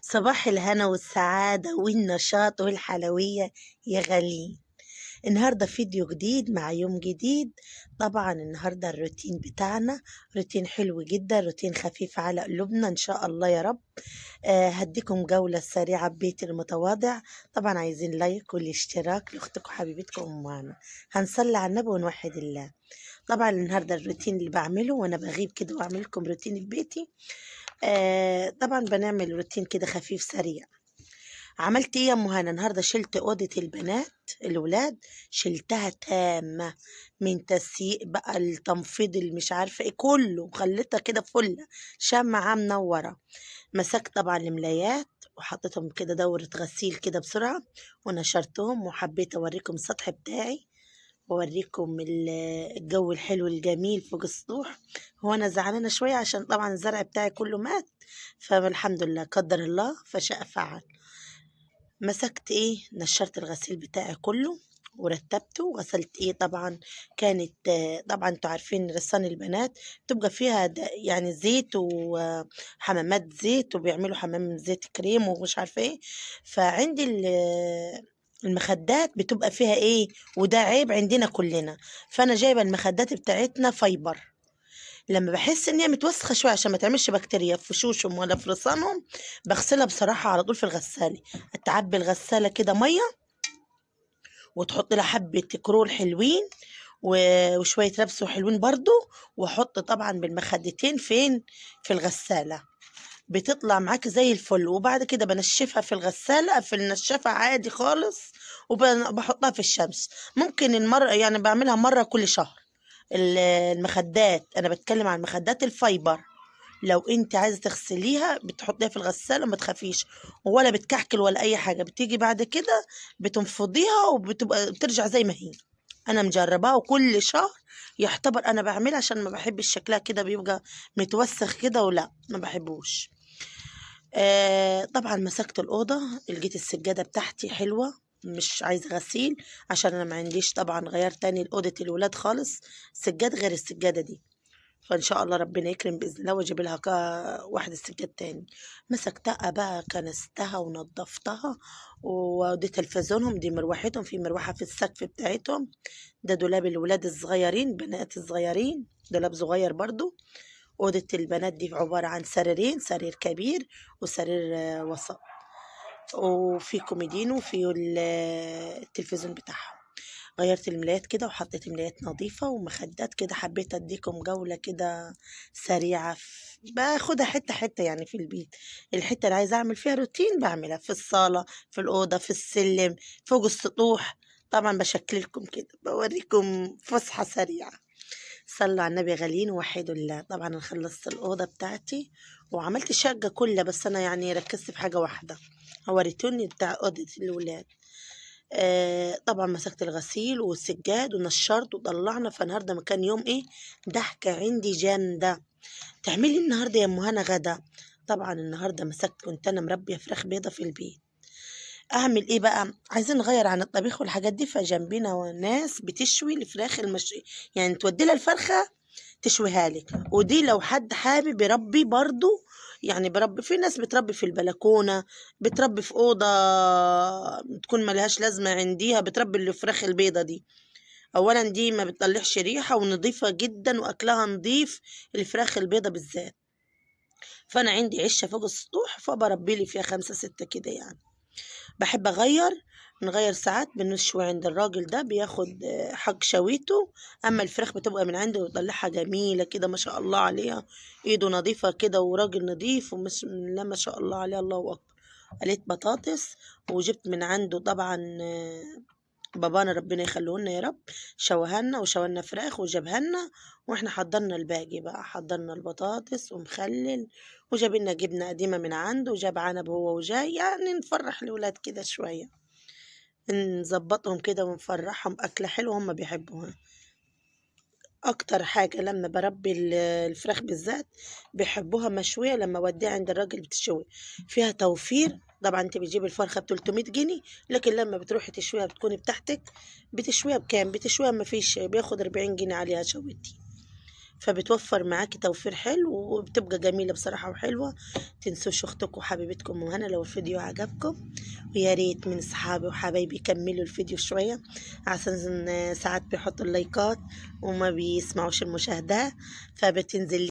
صباح الهنا والسعادة والنشاط والحلوية يا غالين. النهاردة فيديو جديد مع يوم جديد. طبعا النهاردة الروتين بتاعنا روتين حلو جدا، روتين خفيف على قلوبنا إن شاء الله يا رب. هديكم جولة سريعة ببيتي المتواضع. طبعا عايزين لايك والاشتراك لأختكم حبيبتكم معنا. هنصلي على النبي ونوحد الله. طبعا النهاردة الروتين اللي بعمله وأنا بغيب كده وأعمل لكم روتين في بيتي. طبعا بنعمل روتين كده خفيف سريع. عملت ايه يا ام هنا؟ النهارده شلت اوضه البنات الولاد، شلتها تامه، من تسييق بقى التنفيض اللي مش عارفه ايه كله، خليتها كده فله شمعة منوره. مسكت طبعا الملايات وحطيتهم كده دورة غسيل كده بسرعة ونشرتهم، وحبيت أوريكم السطح بتاعي وأوريكم الجو الحلو الجميل فوق السطوح. هو أنا زعلانة شوية عشان طبعا الزرع بتاعي كله مات، فالحمد لله قدر الله فشاء فعل. مسكت ايه، نشرت الغسيل بتاعي كله ورتبته وغسلت ايه. طبعا كانت طبعا انتوا عارفين غسان البنات تبقى فيها يعني زيت وحمامات زيت، وبيعملوا حمام زيت كريم ومش عارفه ايه. فعندي المخدات بتبقى فيها ايه، وده عيب عندنا كلنا. فانا جايبه المخدات بتاعتنا فايبر. لما بحس ان هي متوسخه شويه عشان ما تعملش بكتيريا في شوشهم ولا في رصانهم، بغسلها بصراحه على طول في الغساله. تعبي الغساله كده ميه وتحط لها حبه كرول حلوين وشويه لبس حلوين برضو، واحط طبعا بالمخدتين فين، في الغساله. بتطلع معاك زي الفل. وبعد كده بنشفها في الغسالة في النشافة عادي خالص، وبحطها في الشمس. ممكن المرة يعني بعملها مرة كل شهر. المخدات انا بتكلم عن مخدات الفايبر. لو انت عايزه تغسليها بتحطيها في الغساله وما تخافيش، ولا بتكحكل ولا اي حاجه. بتيجي بعد كده بتنفضيها وبتبقى بترجع زي ما هي. انا مجرباها وكل شهر يعتبر انا بعملها، عشان ما بحبش شكلها كده بيبقى متوسخ كده، ولا ما بحبوش. طبعا مسكت الأوضة، لقيت السجادة بتاعتي حلوة مش عايزة غسيل، عشان أنا ما عنديش طبعا غير تاني لأوضة الولاد خالص سجاد غير السجادة دي. فإن شاء الله ربنا يكرم بإذن الله وأجيب لها واحدة سجاد تاني. مسكتها بقى كنستها ونضفتها، ودي تلفزيونهم، دي مروحتهم، في مروحة في السقف بتاعتهم. ده دولاب الولاد الصغيرين، بنات الصغيرين، دولاب صغير برضو. أوضة البنات دي عبارة عن سريرين، سرير كبير وسرير وسط، وفي كوميدين وفي التلفزيون بتاعهم. غيرت الملايات كده وحطيت ملايات نظيفة ومخدات كده. حبيت اديكم جولة كده سريعة، باخدها حتة حتة يعني في البيت. الحتة اللي عايزة اعمل فيها روتين بعملها في الصالة، في الأوضة، في السلم، فوق السطوح. طبعا بشكلكم كده بوريكم فسحة سريعة. صلوا على النبي غالين ووحدوا الله. طبعا انا خلصت الأوضة بتاعتي وعملت الشقة كلها، بس انا يعني ركزت في حاجة واحدة، وريتوني بتاع أوضة الولاد. طبعا مسكت الغسيل والسجاد ونشرت وطلعنا. فالنهارده كان يوم ايه، ضحكة عندي جامدة. تعملي النهارده يا ام هنا غدا؟ طبعا النهارده مسكت، كنت انا مربيه فراخ بيضه في البيت. اعمل ايه بقى، عايزين نغير عن الطبيخ والحاجات دي، فجنبنا ناس بتشوي الفراخ يعني تودي لها الفرخه تشويها لك. ودي لو حد حابب يربي برضو، يعني بربي، في ناس بتربي في البلكونة، بتربي في أوضة تكون ملهاش لازمة عنديها، بتربي الفراخ البيضة دي. أولا دي ما بتطلعش ريحة ونظيفة جدا وأكلها نظيف، الفراخ البيضة بالذات. فأنا عندي عشة فوق السطوح فبربي لي فيها خمسة ستة كده يعني. بحب نغير ساعات بنشوي عند الراجل ده، بياخد حق شويته. اما الفراخ بتبقى من عنده ويطلعها جميله كده ما شاء الله عليها، ايده نظيفه كده وراجل نظيف ومش لا ما شاء الله عليه الله اكبر. قليت بطاطس وجبت من عنده طبعا بابانا ربنا يخليهولنا يا رب، شوهنا وشوهنا فراخ وجابها لنا. واحنا حضرنا الباقي بقى، حضرنا البطاطس ومخلل، وجاب لنا جبنه قديمه من عنده، وجاب عنب هو وجاي، يعني نفرح الولاد كده شويه، نظبطهم كده ونفرحهم أكلة حلوة هم بيحبوها. أكتر حاجة لما بربي الفراخ بالذات بيحبوها مشوية، لما أوديها عند الراجل بتشوي فيها توفير. طبعا انت بتجيب الفرخة ب300 جنيه، لكن لما بتروحي تشويها بتكوني بتاعتك، بتشويها بكام؟ بتشويها ما فيش، بياخد 40 جنيه عليها شويتي. فبتوفر معاكي توفير حلو وبتبقى جميلة بصراحة وحلوة. تنسوش اختكم وحبيبتكم وهنا لو الفيديو عجبكم، ويا ريت من صحابي وحبايبي يكملوا الفيديو شوية عشان ساعات بيحطوا اللايكات وما بيسمعوش المشاهدة، فبتنزل